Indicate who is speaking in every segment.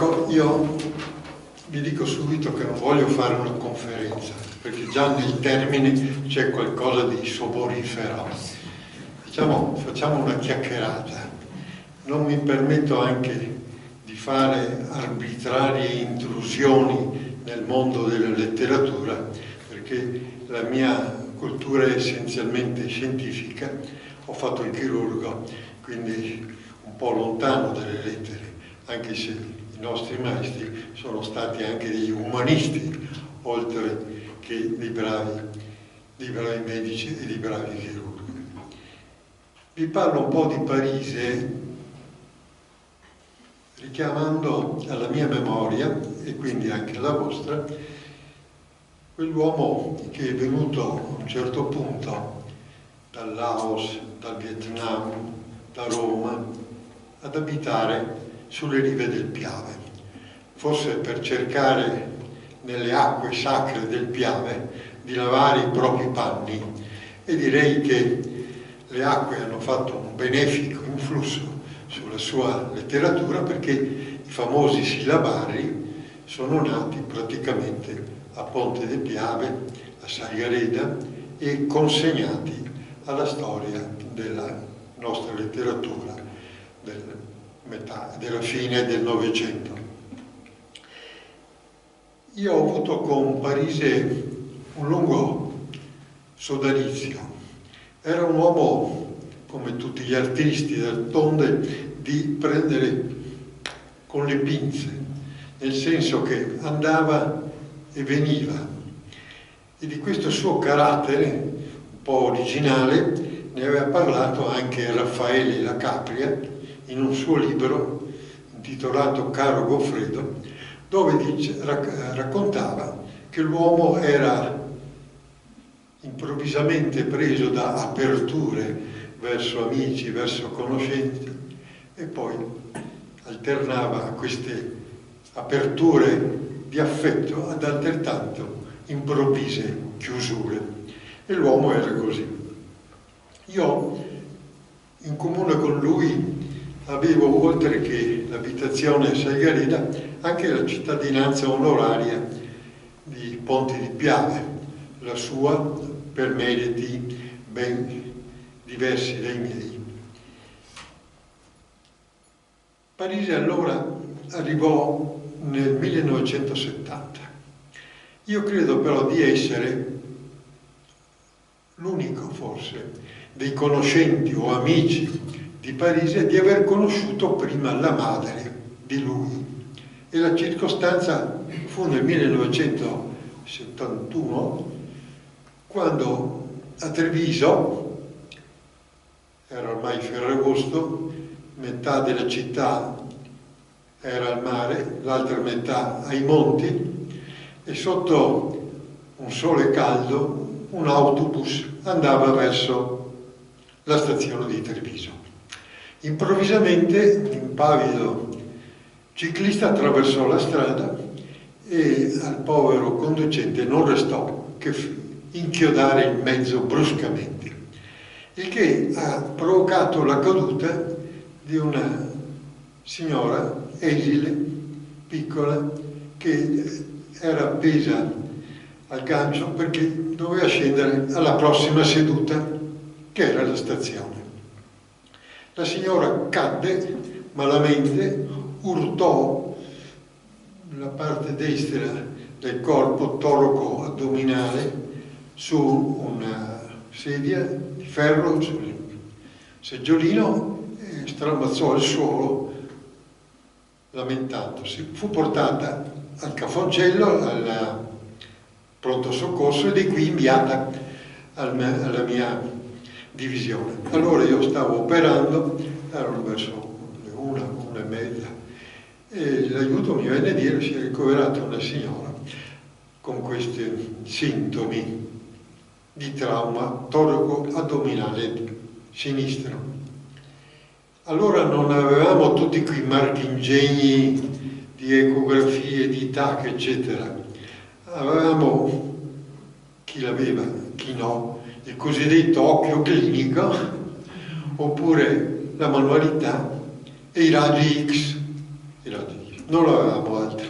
Speaker 1: Ecco, io vi dico subito che non voglio fare una conferenza, perché già nel termine c'è qualcosa di soporifero. Diciamo, facciamo una chiacchierata. Non mi permetto anche di fare arbitrarie intrusioni nel mondo della letteratura, perché la mia cultura è essenzialmente scientifica. Ho fatto il chirurgo, quindi un po' lontano dalle lettere, anche se i nostri maestri sono stati anche degli umanisti, oltre che dei bravi medici e dei bravi chirurghi. Vi parlo un po' di Parisi, richiamando alla mia memoria, e quindi anche alla vostra, quell'uomo che è venuto a un certo punto dal Laos, dal Vietnam, da Roma, ad abitare sulle rive del Piave, forse per cercare nelle acque sacre del Piave di lavare i propri panni, e direi che le acque hanno fatto un benefico influsso sulla sua letteratura, perché i famosi sillabari sono nati praticamente a Ponte di Piave, a Salgareda, e consegnati alla storia della nostra letteratura della fine del Novecento. Io ho avuto con Parisi un lungo sodalizio. Era un uomo, come tutti gli artisti, d'altronde, di prendere con le pinze, nel senso che andava e veniva. E di questo suo carattere un po' originale ne aveva parlato anche Raffaele La Capria in un suo libro intitolato Caro Goffredo, dove raccontava che l'uomo era improvvisamente preso da aperture verso amici, verso conoscenti, e poi alternava a queste aperture di affetto ad altrettanto improvvise chiusure. E l'uomo era così. Io, in comune con lui, avevo, oltre che l'abitazione a Salgareda, anche la cittadinanza onoraria di Ponte di Piave, la sua per meriti ben diversi dai miei. Parisi allora arrivò nel 1970. Io credo però di essere l'unico, forse, dei conoscenti o amici di Parisi di aver conosciuto prima la madre di lui. E la circostanza fu nel 1971, quando a Treviso, era ormai Ferragosto, metà della città era al mare, l'altra metà ai monti, e sotto un sole caldo un autobus andava verso la stazione di Treviso. Improvvisamente un impavido ciclista attraversò la strada e al povero conducente non restò che inchiodare in mezzo bruscamente, il che ha provocato la caduta di una signora esile, piccola, che era appesa al gancio perché doveva scendere alla prossima seduta, che era la stazione. La signora cadde malamente, urtò la parte destra del corpo toraco-addominale su una sedia di ferro, sul seggiolino, e stramazzò al suolo lamentandosi. Fu portata al cafoncello, al pronto soccorso, e di qui inviata alla mia divisione. Allora io stavo operando, erano verso le 1:30, e l'aiuto mi venne a dire: si è ricoverata una signora con questi sintomi di trauma toraco-addominale sinistro. Allora non avevamo tutti quei marchingegni di ecografie, di TAC, eccetera. Avevamo, chi l'aveva, chi no, il cosiddetto occhio clinico, oppure la manualità e i raggi X. non avevamo altro.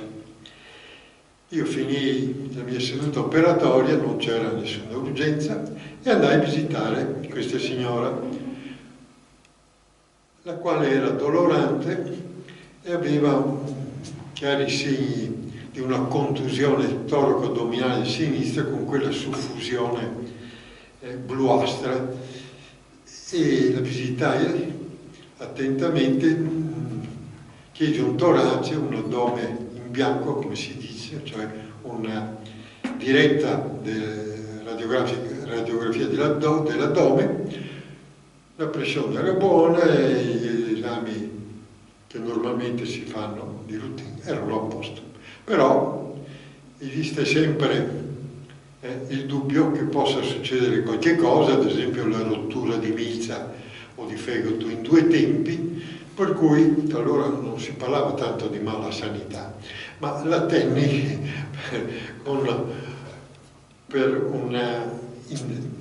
Speaker 1: Io finii la mia seduta operatoria, non c'era nessuna urgenza, e andai a visitare questa signora, la quale era dolorante e aveva chiari segni di una contusione toraco-addominale sinistra con quella suffusione bluastra, e la visitai attentamente, chiesi un torace, un addome in bianco, come si dice, cioè una diretta radiografia dell'addome. La pressione era buona e gli esami che normalmente si fanno di routine erano a posto. Però esiste sempre il dubbio che possa succedere qualche cosa, ad esempio la rottura di milza o di fegato in due tempi, per cui allora non si parlava tanto di mala sanità, ma la tenni per una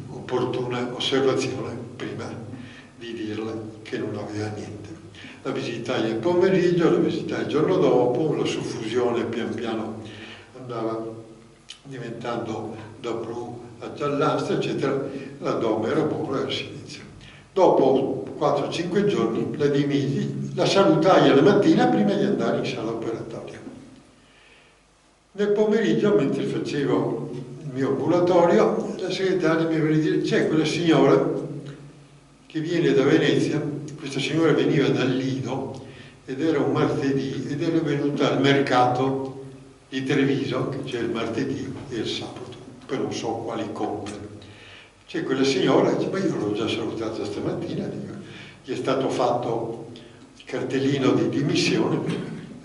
Speaker 1: opportuna osservazione prima di dirle che non aveva niente. La visitai al pomeriggio, la visitai il giorno dopo, la suffusione pian piano andava diventando da blu a giallastra, eccetera, l'addome era buono, era sinistro. Dopo 4-5 giorni la dimisi, la salutai alla mattina prima di andare in sala operatoria. Nel pomeriggio, mentre facevo il mio ambulatorio, la segretaria mi venne a dire: c'è quella signora che viene da Venezia. Questa signora veniva dal Lido ed era un martedì ed era venuta al mercato di Treviso, che c'è il martedì e il sabato, per non so quali compere. C'è quella signora, dice: ma io l'ho già salutata stamattina, dico, gli è stato fatto il cartellino di dimissione,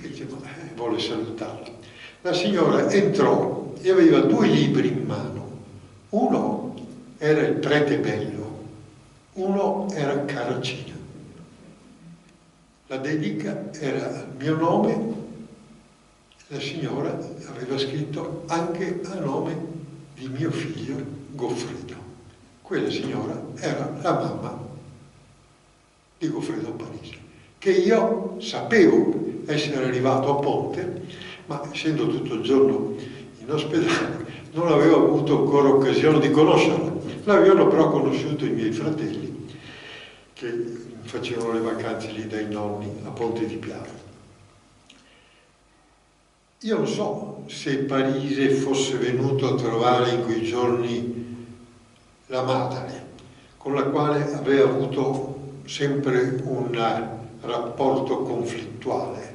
Speaker 1: e dice: ma vuole salutarla. La signora entrò e aveva 2 libri in mano. Uno era Il prete bello, uno era Caracina. La dedica era al mio nome. La signora aveva scritto anche a nome di mio figlio Goffredo. Quella signora era la mamma di Goffredo Parisi, che io sapevo essere arrivato a Ponte, ma essendo tutto il giorno in ospedale non avevo avuto ancora occasione di conoscerla. L'avevano però conosciuto i miei fratelli, che facevano le vacanze lì dai nonni a Ponte di Piave. Io non so se Parisi fosse venuto a trovare in quei giorni la madre, con la quale aveva avuto sempre un rapporto conflittuale.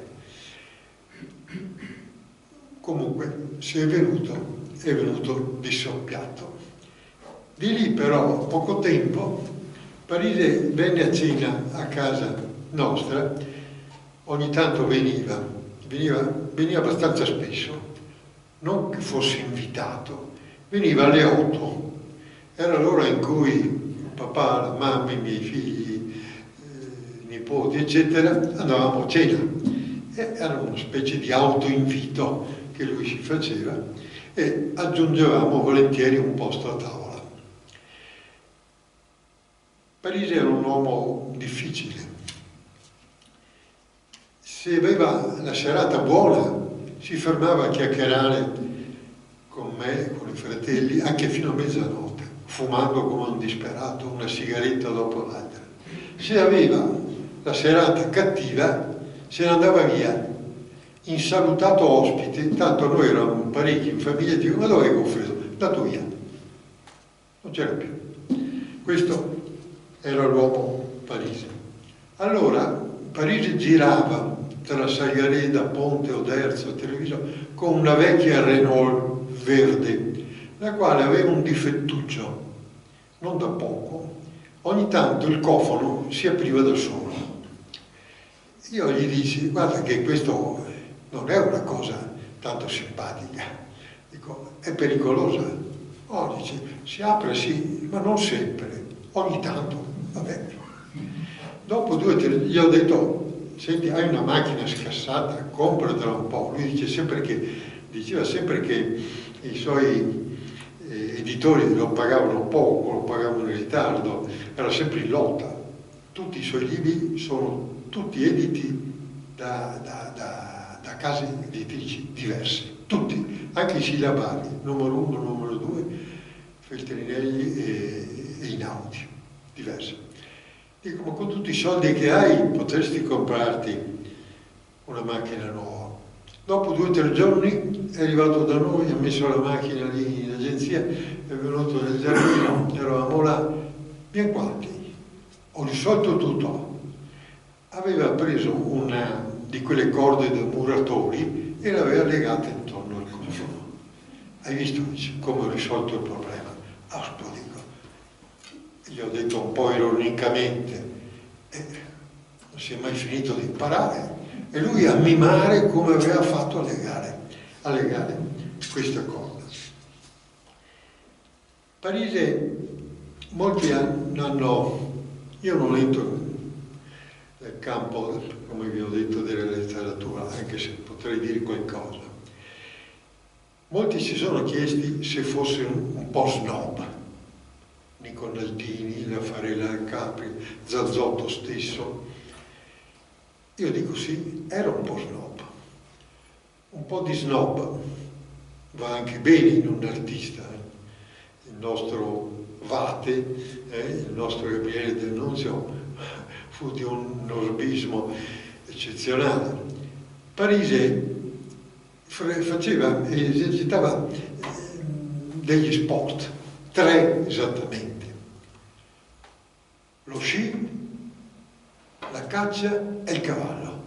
Speaker 1: Comunque, se è venuto di soppiatto. Di lì però, poco tempo, Parisi venne a cena a casa nostra, ogni tanto veniva abbastanza spesso, non che fosse invitato, veniva alle 8, era l'ora in cui il papà, la mamma, i miei figli, nipoti, eccetera, andavamo a cena. E era una specie di autoinvito che lui si faceva e aggiungevamo volentieri un posto a tavola. Parisi era un uomo difficile. Se aveva la serata buona, si fermava a chiacchierare con me, con i fratelli, anche fino a mezzanotte, fumando come un disperato, una sigaretta dopo l'altra. Se aveva la serata cattiva, se ne andava via, insalutato ospite, tanto noi eravamo parecchi in famiglia, dico: ma dove è Goffredo? Andato via. Non c'era più. Questo era l'uomo Parisi. Allora Parisi girava tra Sagliareda, Ponte, Oderzo, Treviso con una vecchia Renault verde, la quale aveva un difettuccio, non da poco. Ogni tanto il cofano si apriva da solo. Io gli dissi: guarda che questo non è una cosa tanto simpatica. Dico: è pericolosa. Oh, dice, si apre sì, ma non sempre. Ogni tanto, vabbè. Dopo 2 o 3 gli ho detto: senti, hai una macchina scassata, compratela un po'. Lui diceva sempre che i suoi editori lo pagavano poco, lo pagavano in ritardo, era sempre in lotta. Tutti i suoi libri sono tutti editi da case editrici diverse, tutti, anche i sillabari, numero 1, numero 2, Feltrinelli e Einaudi, diverse. Dico, ma con tutti i soldi che hai potresti comprarti una macchina nuova. Dopo 2 o 3 giorni è arrivato da noi, ha messo la macchina lì in agenzia, è venuto nel giardino, eravamo là, bien quanti, ho risolto tutto. Aveva preso una di quelle corde da muratori e l'aveva legata intorno al cofano. Hai visto come ho risolto il problema? Dico. Gli ho detto un po' ironicamente, non si è mai finito di imparare. E lui a mimare come aveva fatto a legare questa corda. Parigi, molti hanno, io non entro nel campo, come vi ho detto, della letteratura, anche se potrei dire qualcosa. Molti si sono chiesti se fosse un po' snob. Nico Naldini, Raffaella Capri, Zazzotto stesso. Io dico sì, era un po' snob. Un po' di snob va anche bene in un artista. Il nostro Vate, il nostro Gabriele D'Annunzio fu di un snobismo eccezionale. Parigi esercitava degli sport, 3 esattamente: lo sci, la caccia e il cavallo.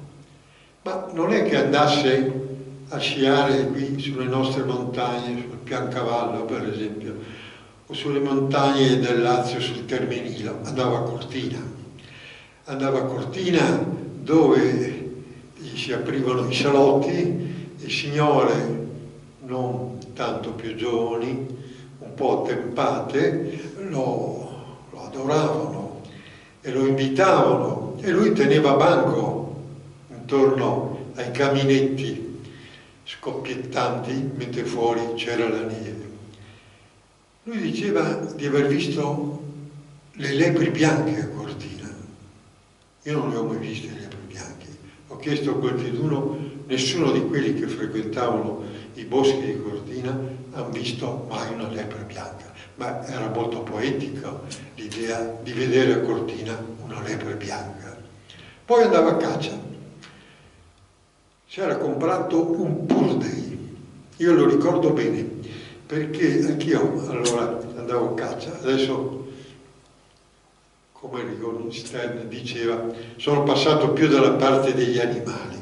Speaker 1: Ma non è che andasse a sciare qui sulle nostre montagne, sul Piancavallo per esempio, o sulle montagne del Lazio sul Terminilo, andava a Cortina. Andava a Cortina dove gli si aprivano i salotti e signore non tanto più giovani, un po' attempate, lo adoravano e lo invitavano e lui teneva banco intorno ai caminetti scoppiettanti mentre fuori c'era la neve. Lui diceva di aver visto le lepri bianche a Cortina. Io non le ho mai viste le lepri bianche. Ho chiesto a qualcuno, nessuno di quelli che frequentavano i boschi di Cortina hanno visto mai una lepre bianca. Ma era molto poetica l'idea di vedere a Cortina una lepre bianca. Poi andava a caccia. Si era comprato un Purdey. Io lo ricordo bene, perché anch'io allora andavo a caccia. Adesso, come Rigon Stern diceva, sono passato più dalla parte degli animali.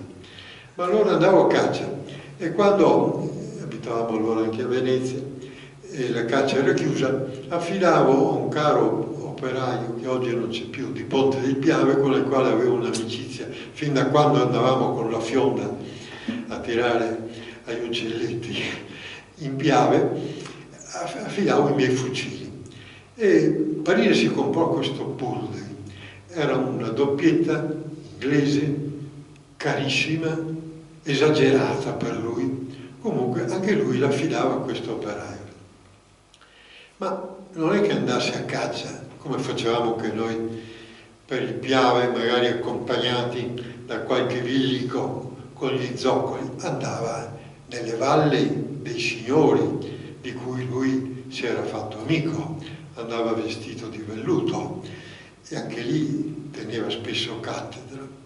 Speaker 1: Ma allora andavo a caccia e quando abitavamo allora anche a Venezia e la caccia era chiusa, affidavo a un caro operaio che oggi non c'è più, di Ponte del Piave, con il quale avevo un'amicizia fin da quando andavamo con la fionda a tirare agli uccelletti in Piave, affidavo i miei fucili. E Parigi si comprò questo Purdey, era una doppietta inglese, carissima, esagerata per lui, comunque anche lui l'affidava a questo operaio. Ma non è che andasse a caccia, come facevamo anche noi per il Piave, magari accompagnati da qualche villico con gli zoccoli, andava nelle valli dei signori di cui lui si era fatto amico, andava vestito di velluto e anche lì teneva spesso cattedra.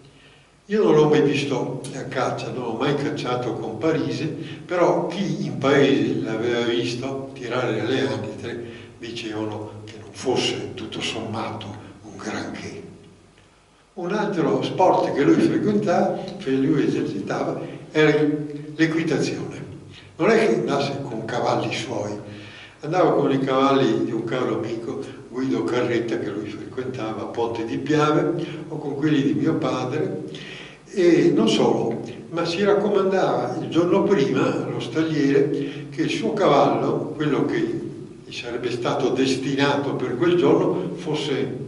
Speaker 1: Io non l'ho mai visto a caccia, non ho mai cacciato con Parigi, però chi in paese l'aveva visto tirare le anitre dicevano che non fosse tutto sommato un granché. Un altro sport che lui frequentava, che lui esercitava, era l'equitazione. Non è che andasse con cavalli suoi, andava con i cavalli di un caro amico, Guido Carretta, che lui frequentava a Ponte di Piave, o con quelli di mio padre, e non solo, ma si raccomandava il giorno prima allo stagliere che il suo cavallo, quello che gli sarebbe stato destinato per quel giorno, fosse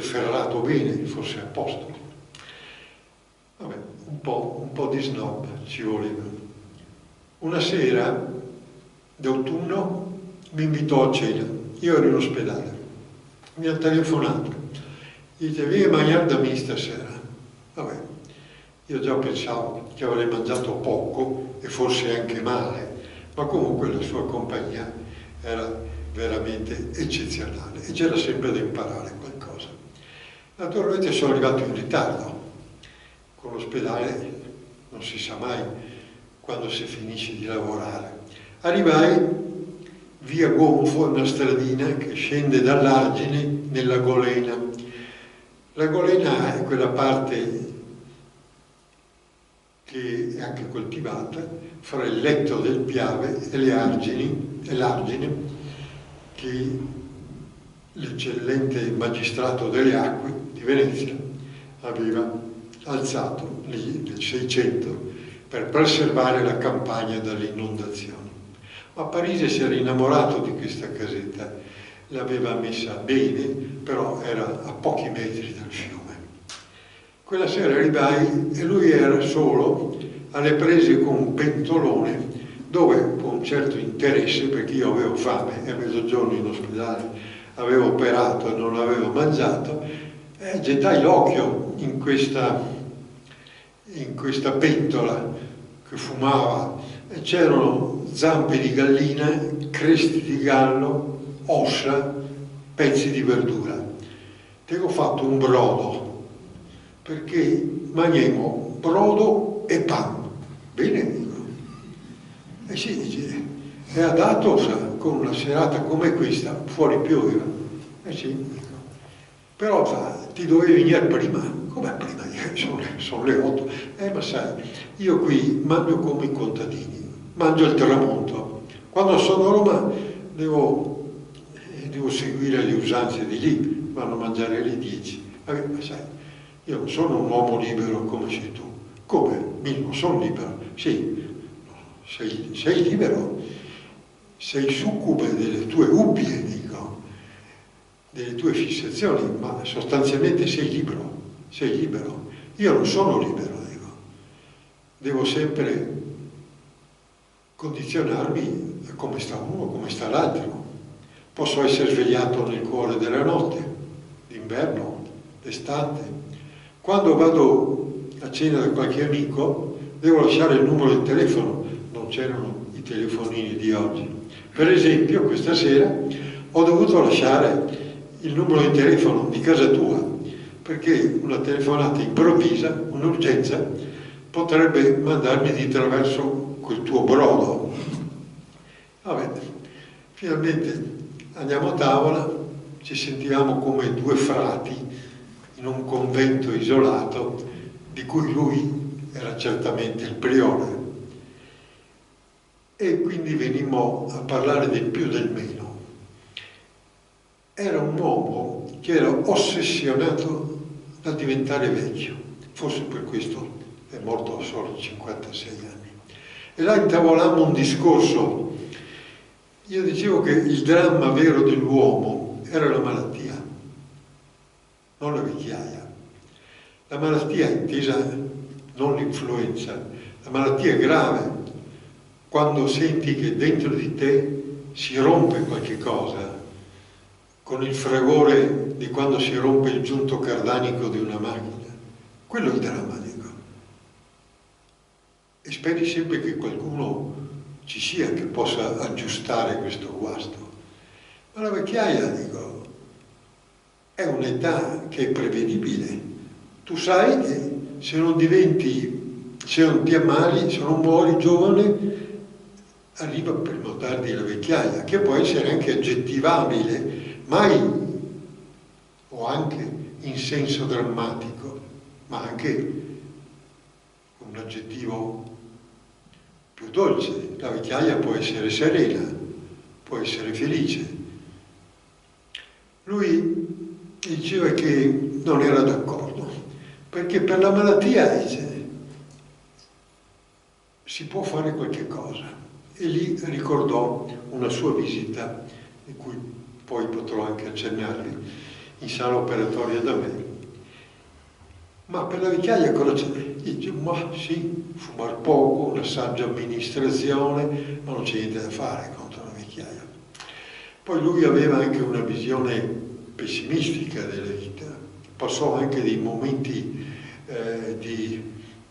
Speaker 1: ferrato bene, fosse a posto. Vabbè, un po' di snob ci voleva. Una sera d'autunno mi invitò a cena, io ero in ospedale, mi ha telefonato, dice vieni a mangiare da me stasera. Vabbè, Io già pensavo che avrei mangiato poco e forse anche male, ma comunque la sua compagnia era veramente eccezionale e c'era sempre da imparare qualcosa. Naturalmente sono arrivato in ritardo, con l'ospedale non si sa mai quando si finisce di lavorare. Arrivai via Gonfo, una stradina che scende dall'Argine nella Golena. La Golena è quella parte che è anche coltivata fra il letto del Piave e l'Argine, che l'eccellente magistrato delle acque di Venezia aveva alzato lì nel 600 per preservare la campagna dalle inondazioni. Ma Parisi si era innamorato di questa casetta, l'aveva messa bene, però era a pochi metri dal fiume. Quella sera arrivai e lui era solo alle prese con un pentolone dove, con un certo interesse, perché io avevo fame e a mezzogiorno in ospedale avevo operato e non avevo mangiato, gettai l'occhio in questa pentola che fumava e c'erano zampe di gallina, cresti di gallo, ossa, pezzi di verdura. Te ho fatto un brodo, perché mangiamo brodo e pan. Bene, dico. E sì, dice, è adatto, sa, con una serata come questa, fuori pioveva. Eh sì, dico. Però sa, ti dovevi venire prima. Com'è prima? Sono le 8. Ma sai, io qui mangio come i contadini, mangio il tramonto. Quando sono a Roma devo seguire le usanze di lì, vanno a mangiare alle 10. Ma sai, io non sono un uomo libero come sei tu. Come? Non sono libero. Sì, sei libero. Sei succube delle tue ubbie, dico, delle tue fissazioni, ma sostanzialmente sei libero. Sei libero. Io non sono libero, dico. Devo sempre condizionarmi a come sta uno, come sta l'altro. Posso essere svegliato nel cuore della notte, d'inverno, d'estate. Quando vado a cena da qualche amico, devo lasciare il numero del telefono, non c'erano i telefonini di oggi. Per esempio, questa sera ho dovuto lasciare il numero di telefono di casa tua, perché una telefonata improvvisa, un'urgenza, potrebbe mandarmi di traverso quel tuo brodo. Vabbè, finalmente andiamo a tavola, ci sentivamo come due frati in un convento isolato, di cui lui era certamente il priore. E quindi venimmo a parlare del più del meno. Era un uomo che era ossessionato da diventare vecchio, forse per questo è morto a solo 56 anni. E là intavolammo un discorso. Io dicevo che il dramma vero dell'uomo era la malattia, non la vecchiaia. La malattia intesa non l'influenza, la malattia è grave quando senti che dentro di te si rompe qualche cosa, con il fragore di quando si rompe il giunto cardanico di una macchina. Quello è il dramma, dico. E speri sempre che qualcuno ci sia che possa aggiustare questo guasto. Ma la vecchiaia, dico, è un'età che è prevedibile. Tu sai che se non ti ammali, se non muori giovane, arriva prima o tardi la vecchiaia, che può essere anche aggettivabile, mai o anche in senso drammatico, ma anche un aggettivo più dolce. La vecchiaia può essere serena, può essere felice. Lui diceva che non era d'accordo, perché per la malattia dice, si può fare qualche cosa. E lì ricordò una sua visita, di cui poi potrò anche accennarvi, in sala operatoria da me. Ma per la vecchiaia cosa c'è? Dice, ma sì, fumare poco, una saggia amministrazione, ma non c'è niente da fare contro la vecchiaia. Poi lui aveva anche una visione pessimistica della vita, passò anche dei momenti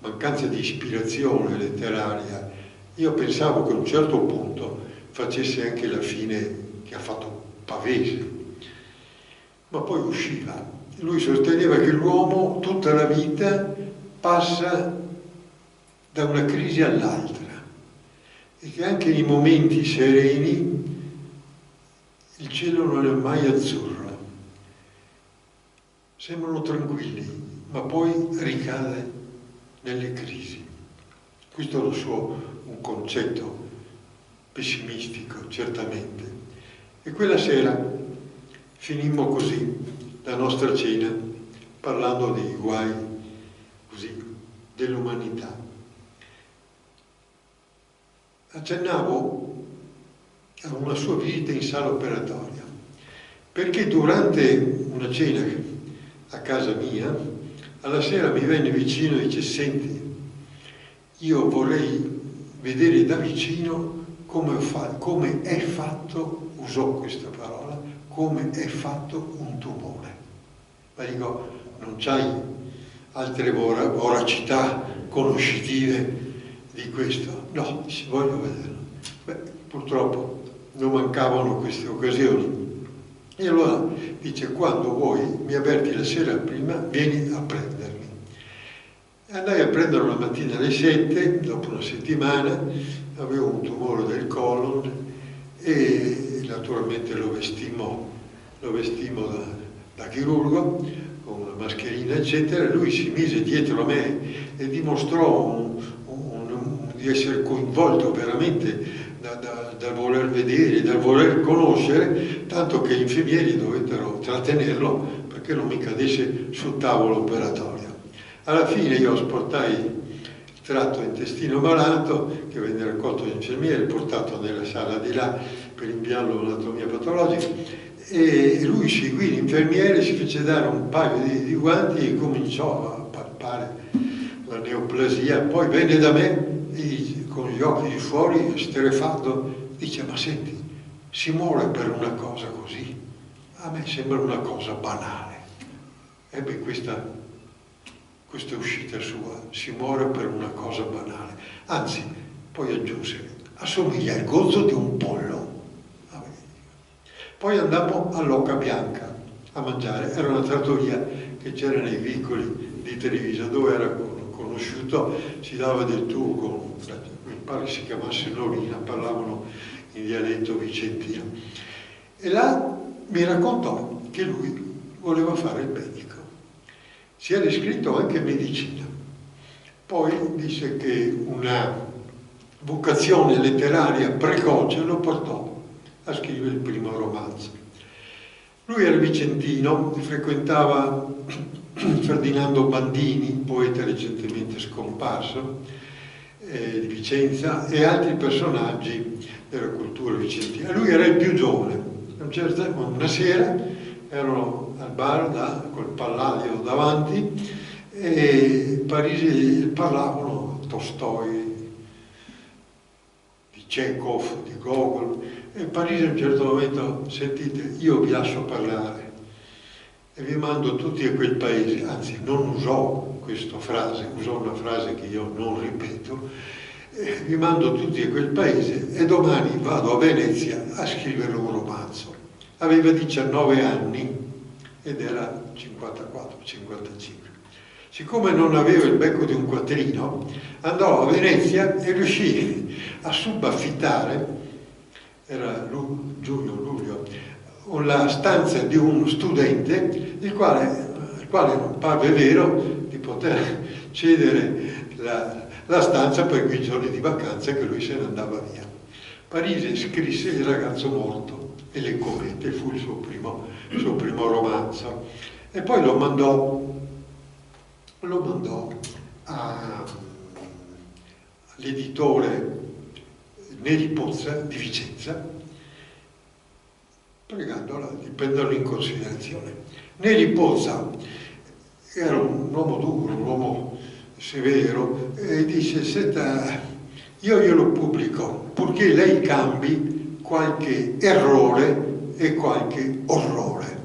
Speaker 1: mancanza di ispirazione letteraria, io pensavo che a un certo punto facesse anche la fine che ha fatto Pavese, ma poi usciva. Lui sosteneva che l'uomo tutta la vita passa da una crisi all'altra e che anche nei momenti sereni il cielo non è mai azzurro, sembrano tranquilli, ma poi ricade nelle crisi. Questo è lo suo un concetto pessimistico, certamente. E quella sera finimmo così la nostra cena, parlando dei guai così dell'umanità. Accennavo a una sua visita in sala operatoria, perché durante una cena a casa mia, alla sera mi venne vicino e dice: senti, io vorrei vedere da vicino come è fatto, usò questa parola, come è fatto un tumore. Ma dico, non c'hai altre voracità conoscitive di questo? No, voglio vederlo. Beh, purtroppo non mancavano queste occasioni. E allora dice: quando vuoi, mi avverti la sera prima, vieni a prendermi. E andai a prenderlo la mattina alle 7, dopo una settimana, avevo un tumore del colon e naturalmente lo vestimmo da chirurgo, con una mascherina eccetera. Lui si mise dietro a me e dimostrò di essere coinvolto veramente dal voler vedere, dal voler conoscere, tanto che gli infermieri dovettero trattenerlo perché non mi cadesse sul tavolo operatorio. Alla fine io asportai il tratto intestino malato che venne raccolto dagli infermieri, portato nella sala di là per inviarlo all'anatomia patologica, e lui seguì l'infermiere, si fece dare un paio di guanti e cominciò a palpare la neoplasia. Poi venne da me e con gli occhi di fuori, esterrefatto, dice: ma senti, si muore per una cosa così? A me sembra una cosa banale. Ebbe questa uscita sua: si muore per una cosa banale. Anzi, poi aggiunse: assomiglia al gozzo di un pollo. Poi andammo all'Oca Bianca a mangiare, era una trattoria che c'era nei vicoli di Treviso, dove era conosciuto, si dava del tu, mi pare si chiamasse Norina, parlavano in dialetto vicentino. E là mi raccontò che lui voleva fare il medico. Si era iscritto anche in medicina. Poi disse che una vocazione letteraria precoce lo portò a scrivere il primo romanzo. Lui era vicentino, frequentava Ferdinando Bandini, poeta recentemente scomparso, di Vicenza, e altri personaggi della cultura vicentina. Lui era il più giovane. Una sera erano al bar col Palladio davanti e Parisi parlavano Tolstoi, di Chekhov, di Gogol, e Parisi a un certo momento: sentite, io vi lascio parlare e vi mando tutti a quel paese. Anzi, non usò questa frase, usò una frase che io non ripeto: vi mando tutti a quel paese e domani vado a Venezia a scrivere un romanzo. Aveva 19 anni ed era 54-55. Siccome non aveva il becco di un quattrino, andò a Venezia e riuscì a subaffittare, era giugno-luglio, la stanza di un studente, il quale non parve vero di poter cedere la stanza per quei giorni di vacanza che lui se ne andava via. Parisi scrisse Il ragazzo morto e Le comete, fu il suo primo romanzo, e poi lo mandò all'editore Neri Pozza di Vicenza, pregandola di prenderlo in considerazione. Neri Pozza era un uomo duro, un uomo severo, e dice: senta, io glielo pubblico, purché lei cambi qualche errore e qualche orrore.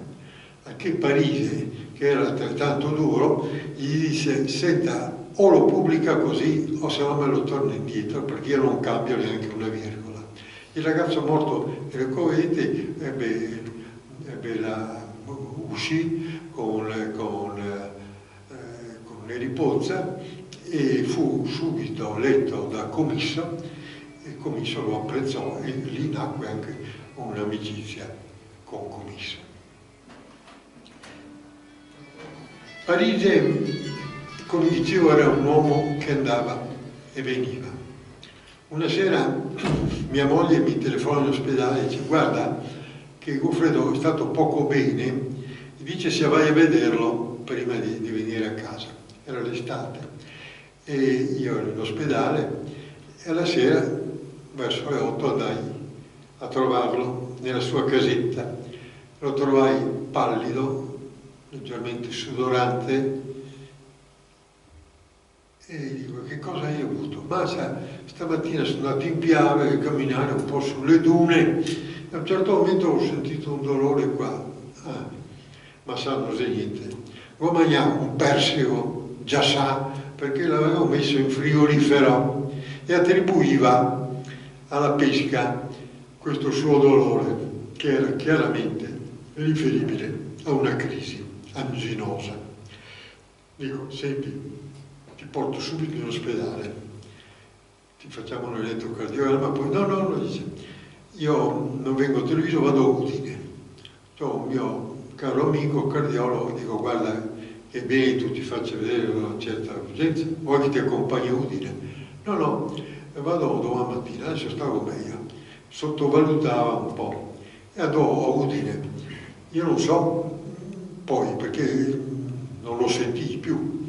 Speaker 1: A che Parisi, che era altrettanto duro, gli disse: senta, o lo pubblica così o se no me lo torna indietro, perché io non cambio neanche una virgola. Il ragazzo morto nelle covette uscì con Neri Pozza e fu subito letto da Commisso, e Commisso lo apprezzò e lì nacque anche un'amicizia con Commisso. Parise, come dicevo, era un uomo che andava e veniva. Una sera mia moglie mi telefona in ospedale e dice: guarda che Goffredo è stato poco bene, e dice se vai a vederlo prima di venire a casa. Era l'estate e io ero in ospedale e alla sera verso le 8 andai a trovarlo nella sua casetta. Lo trovai pallido, leggermente sudorante, e gli dico: che cosa hai avuto? Ma stamattina sono andato in piave a camminare un po' sulle dune e a un certo momento ho sentito un dolore qua. Ma sanno niente. Ho mangiato un persego, già sa, perché l'avevo messo in frigorifero e attribuiva alla pesca questo suo dolore, che era chiaramente riferibile a una crisi anginosa. Dico: senti, ti porto subito in ospedale, ti facciamo un elettrocardiogramma, poi no, dice, io non vengo a Treviso, vado a Udine. C'ho un mio caro amico cardiologo, dico: guarda che bene, tu ti faccia vedere una certa urgenza, vuoi che ti accompagni a Udine? No, vado domani mattina, adesso stavo meglio. Sottovalutava un po' e andò a Udine. Io non so poi, perché non lo sentii più,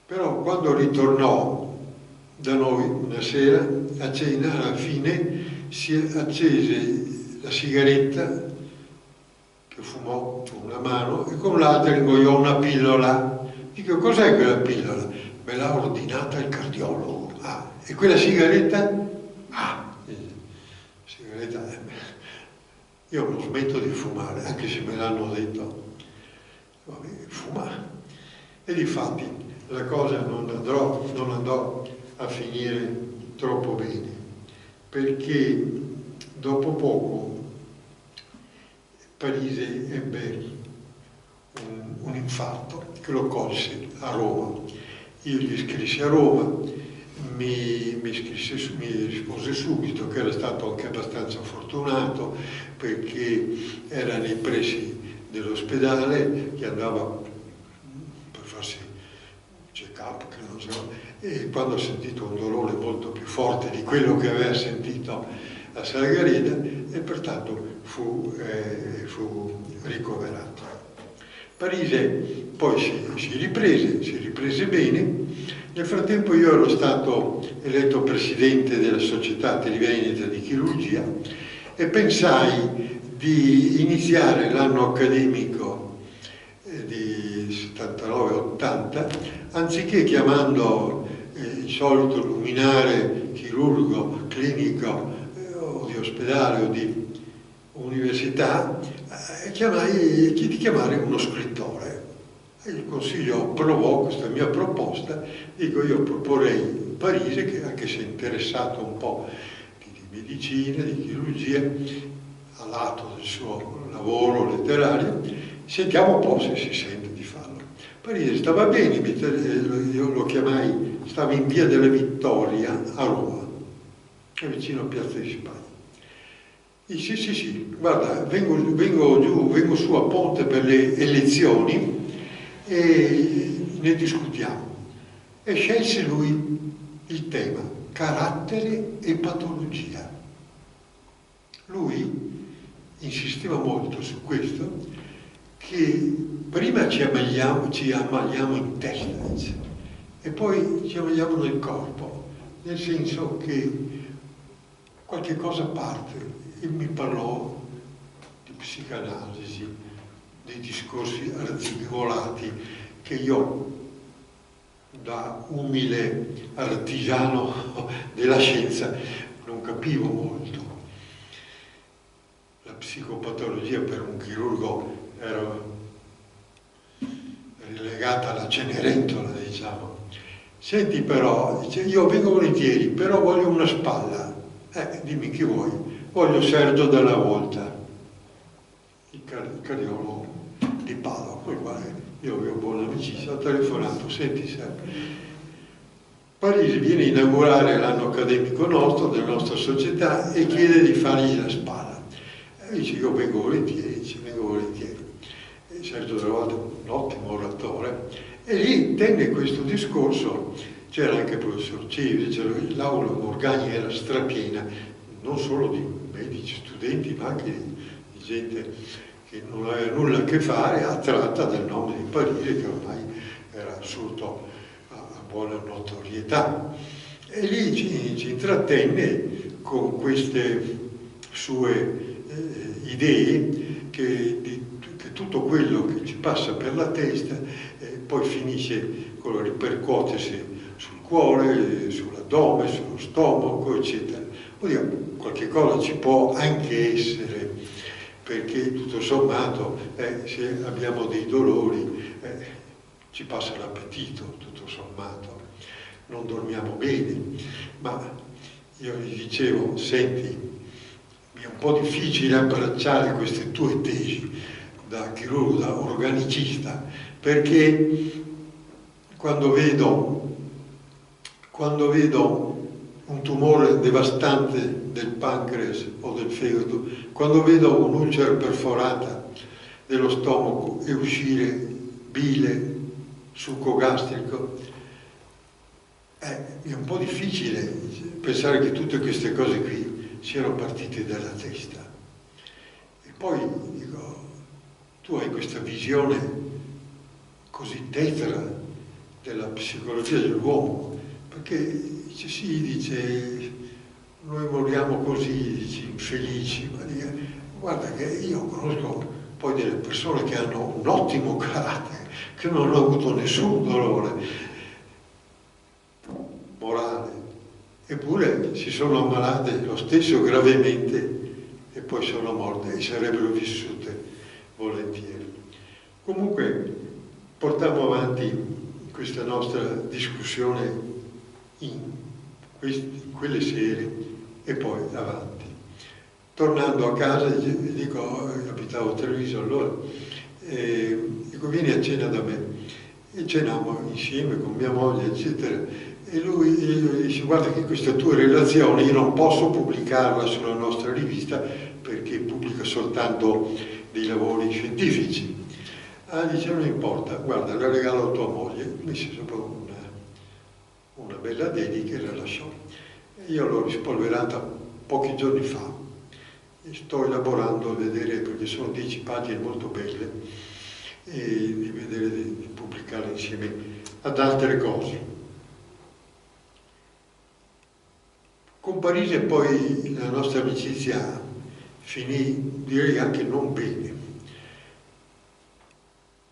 Speaker 1: però quando ritornò da noi una sera a cena, alla fine si accese la sigaretta che fumò con una mano e con l'altra ingoiò una pillola. Dico: cos'è quella pillola? Me l'ha ordinata il cardiologo. E quella sigaretta? Sigaretta. Io non smetto di fumare, anche se me l'hanno detto. Vabbè, fuma. E difatti la cosa non andò a finire troppo bene, perché dopo poco Parise ebbe un infarto che lo colse a Roma. Io gli scrissi a Roma, mi rispose subito che era stato anche abbastanza fortunato, perché era nei pressi dell'ospedale, che andava per farsi check-up, che non so, e quando ha sentito un dolore molto più forte di quello che aveva sentito a Salgareda, e pertanto fu ricoverato. Parise poi si riprese bene. Nel frattempo io ero stato eletto presidente della Società Triveneta di Chirurgia e pensai di iniziare l'anno accademico di 79-80, anziché chiamando il solito luminare chirurgo, clinico o di ospedale o di università, di chiamare uno scrittore. E il Consiglio approvò questa mia proposta. Dico: io proporrei Parise, che anche se è interessato un po' di medicina, di chirurgia, a lato del suo lavoro letterario, sentiamo un po' se si sente di farlo. Parise stava bene, io lo chiamai, stava in via della Vittoria a Roma, vicino a Piazza di Spagna. Dice: sì, guarda, vengo su a Ponte per le elezioni e ne discutiamo. E scelse lui il tema carattere e patologia. Lui insisteva molto su questo, che prima ci ammaliamo in testa, dice, e poi ci ammaliamo nel corpo, nel senso che qualche cosa parte. E mi parlò di psicanalisi, dei discorsi arzigolati che io, da umile artigiano della scienza, non capivo molto. La psicopatologia per un chirurgo era relegata alla Cenerentola, diciamo, Senti però, dice, io vengo volentieri, però voglio una spalla. Dimmi chi vuoi. Voglio Sergio Della Volta, il cardiologo di Padova, con il quale io avevo buona amicizia. Ho telefonato, senti Sergio, Parisi viene a inaugurare l'anno accademico nostro, della nostra società, e chiede di fargli la spalla. E dice, io vengo volentieri, vengo volentieri. E Sergio Della Volta, un ottimo oratore, e lì tenne questo discorso. C'era anche il professor Civi, l'aula Morgagni era strapiena, non solo di medici, studenti, ma anche di gente che non aveva nulla a che fare, attratta dal nome di Parisi, che ormai era assurdo a buona notorietà. E lì ci intrattenne con queste sue idee che tutto quello che ci passa per la testa poi finisce con la ripercuotersi sul cuore, sull'addome, sullo stomaco, eccetera. Oddio, qualche cosa ci può anche essere, perché tutto sommato se abbiamo dei dolori ci passa l'appetito, tutto sommato, non dormiamo bene, ma io gli dicevo, senti, mi è un po' difficile abbracciare queste tue tesi da chirurgo, da organicista, perché quando vedo un tumore devastante del pancreas o del fegato, quando vedo un'ulcera perforata dello stomaco e uscire bile, succo gastrico, è un po' difficile pensare che tutte queste cose qui siano partite dalla testa. E poi dico, tu hai questa visione così tetra della psicologia dell'uomo, perché dice, noi moriamo così, dice, infelici, ma guarda che io conosco poi delle persone che hanno un ottimo carattere, che non hanno avuto nessun dolore morale, eppure si sono ammalate lo stesso gravemente e poi sono morte e sarebbero vissute volentieri. Comunque portiamo avanti questa nostra discussione in quelle sere e poi avanti. Tornando a casa, dico, abitavo a Treviso allora, dico, vieni a cena da me. E cenavamo insieme con mia moglie, eccetera. E lui dice, guarda che questa tua relazione io non posso pubblicarla sulla nostra rivista perché pubblica soltanto dei lavori scientifici. Dice, non importa, guarda, la regalo a tua moglie. Mi si sopra una bella dedica e la lasciò. E io l'ho rispolverata pochi giorni fa e sto elaborando a vedere, perché sono 10 pagine molto belle, e di vedere di pubblicarle insieme ad altre cose. Con Parisi poi la nostra amicizia finì, direi anche non bene.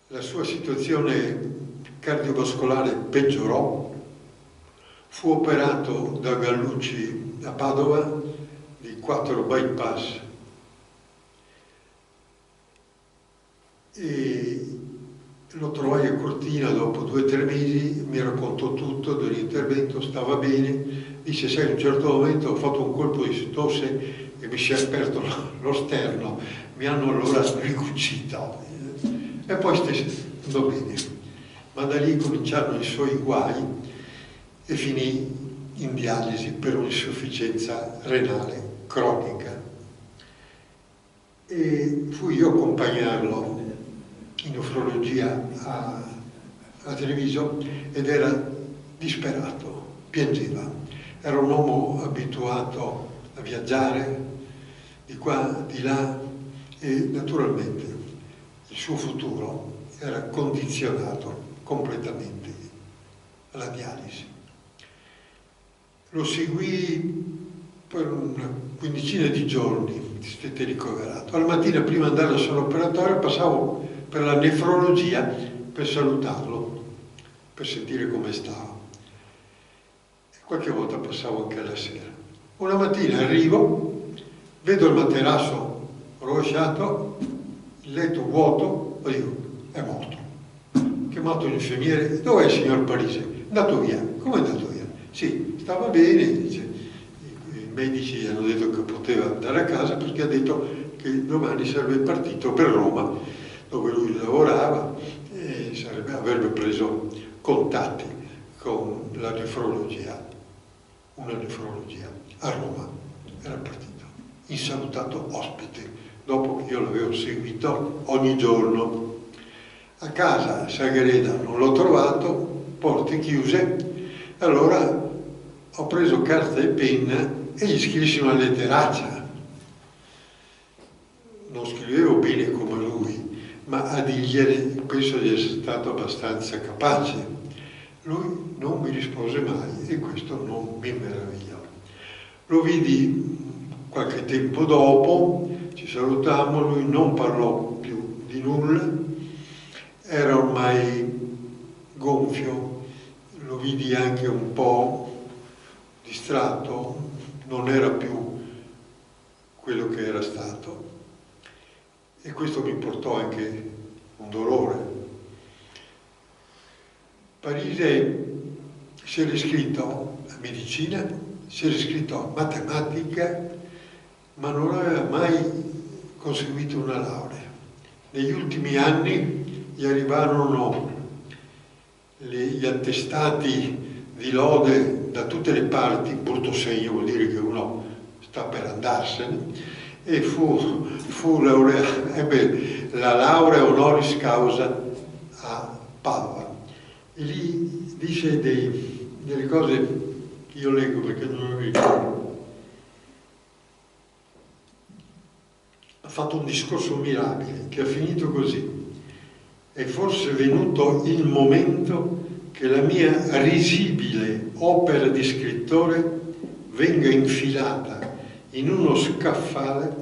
Speaker 1: La sua situazione cardiovascolare peggiorò, fu operato da Gallucci a Padova di 4 bypass e lo trovai a Cortina dopo 2 o 3 mesi, mi raccontò tutto dell'intervento, stava bene, dice, sai, in un certo momento ho fatto un colpo di tosse e mi si è aperto lo sterno, mi hanno allora ricucito e poi andò bene, ma da lì cominciarono i suoi guai e finì in dialisi per un'insufficienza renale cronica. E fui io a accompagnarlo in nefrologia a Treviso ed era disperato, piangeva. Era un uomo abituato a viaggiare di qua, di là e naturalmente il suo futuro era condizionato completamente alla dialisi. Lo seguì per una quindicina di giorni, stette ricoverato. Alla mattina, prima di andare al salone operatorio, passavo per la nefrologia per salutarlo, per sentire come stava. E qualche volta passavo anche alla sera. Una mattina arrivo, vedo il materasso rovesciato, il letto vuoto, e dico, è morto. Chiamato l'infermiere, dov'è il signor Parisi? È andato via. Come è andato via? Sì, stava bene, dice, i medici gli hanno detto che poteva andare a casa perché ha detto che domani sarebbe partito per Roma, dove lui lavorava, e avrebbe preso contatti con la nefrologia, una nefrologia a Roma. Era partito, insalutato ospite, dopo che io l'avevo seguito ogni giorno. A casa a Sagreda non l'ho trovato, porte chiuse, allora ho preso carta e penna e gli scrissi una letteraccia. Non scrivevo bene come lui, ma a dirgliene penso di essere stato abbastanza capace. Lui non mi rispose mai e questo non mi meravigliò. Lo vidi qualche tempo dopo, ci salutammo, lui non parlò più di nulla, era ormai gonfio, lo vidi anche un po' distratto, non era più quello che era stato e questo mi portò anche un dolore. Parise si era iscritto a medicina, si era iscritto a matematica, ma non aveva mai conseguito una laurea. Negli ultimi anni gli arrivarono gli attestati di lode da tutte le parti, brutto segno, vuol dire che uno sta per andarsene, e fu laureato, ebbe la laurea honoris causa a Padova. E lì dice delle cose che io leggo perché non le ricordo. Ha fatto un discorso mirabile che ha finito così. È forse venuto il momento che la mia risibile opera di scrittore venga infilata in uno scaffale,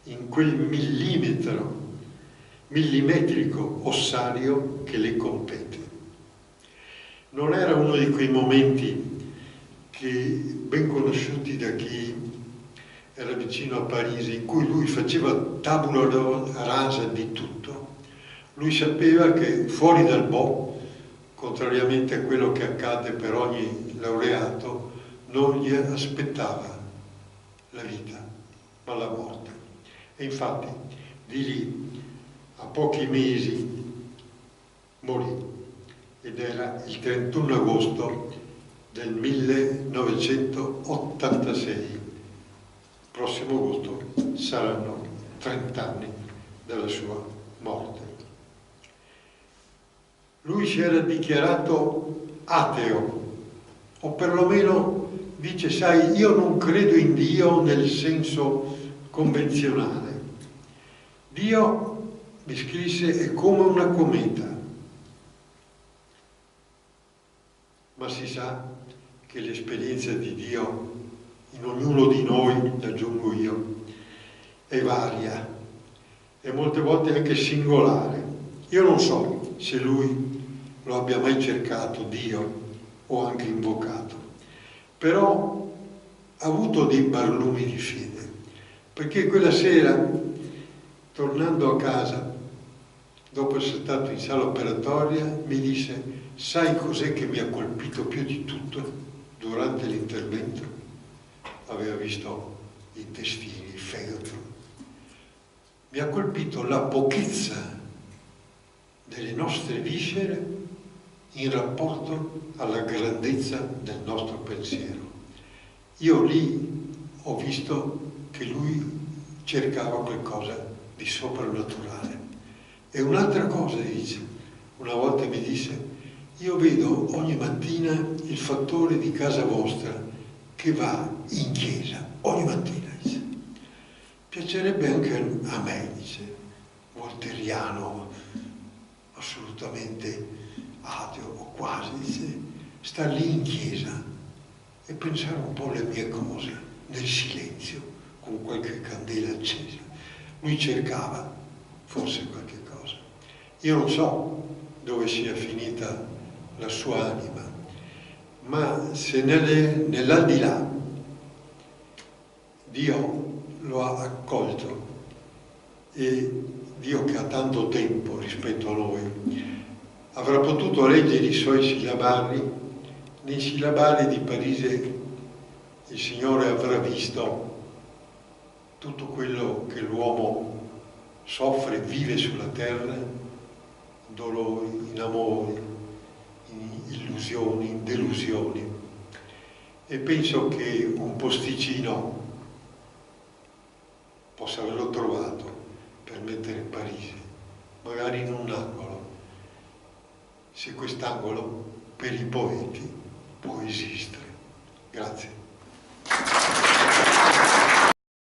Speaker 1: in quel millimetrico ossario che le compete. Non era uno di quei momenti che ben conosciuti da chi era vicino a Parigi, in cui lui faceva tabula rasa di tutto. Lui sapeva che fuori dal Bo, contrariamente a quello che accade per ogni laureato, non gli aspettava la vita, ma la morte. E infatti di lì a pochi mesi morì ed era il 31 agosto del 1986. Prossimo agosto saranno 30 anni dalla sua morte. Lui si era dichiarato ateo, o perlomeno dice, sai, io non credo in Dio nel senso convenzionale. Dio, mi scrisse, è come una cometa, ma si sa che l'esperienza di Dio in ognuno di noi, aggiungo io, è varia e molte volte anche singolare. Io non so se lui lo abbia mai cercato, Dio, o anche invocato, però ha avuto dei barlumi di fede, perché quella sera, tornando a casa, dopo essere stato in sala operatoria, mi disse, sai cos'è che mi ha colpito più di tutto durante l'intervento? Aveva visto gli intestini, il fegato. Mi ha colpito la pochezza delle nostre viscere in rapporto alla grandezza del nostro pensiero. Io lì ho visto che lui cercava qualcosa di soprannaturale. E un'altra cosa dice, una volta mi disse, io vedo ogni mattina il fattore di casa vostra che va in chiesa, ogni mattina, dice. Piacerebbe anche a me, dice, volteriano, assolutamente ateo o quasi, dice, star lì in chiesa e pensare un po' alle mie cose, nel silenzio, con qualche candela accesa. Lui cercava forse qualche cosa. Io non so dove sia finita la sua anima, ma se nell'aldilà Dio lo ha accolto e Dio che ha tanto tempo rispetto a noi avrà potuto leggere i suoi sillabardi Nei sillabari di Parisi il Signore avrà visto tutto quello che l'uomo soffre, vive sulla terra, dolori, in amori, in illusioni, in delusioni. E penso che un posticino possa averlo trovato per mettere Parisi, magari in un angolo, se quest'angolo per i poeti può esistere. Grazie.